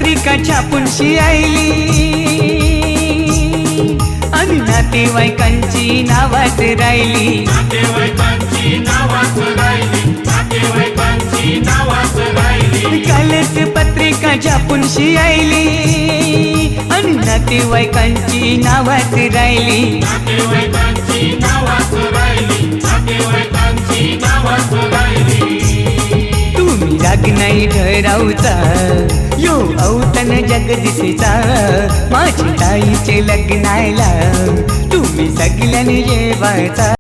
पत्रिका छापूनशी आईली आणि नातेवाईकांची नावात राहिली, कालच पत्रिका छापूनशी आईली आणि नातेवाईकांची नावात राहिली, तुम्ही राग नाही ठरावचा यो अवतन जगदीशचा, माझी ताईचे लग्नाला तुम्ही सगळ्यांनी जेवायचा।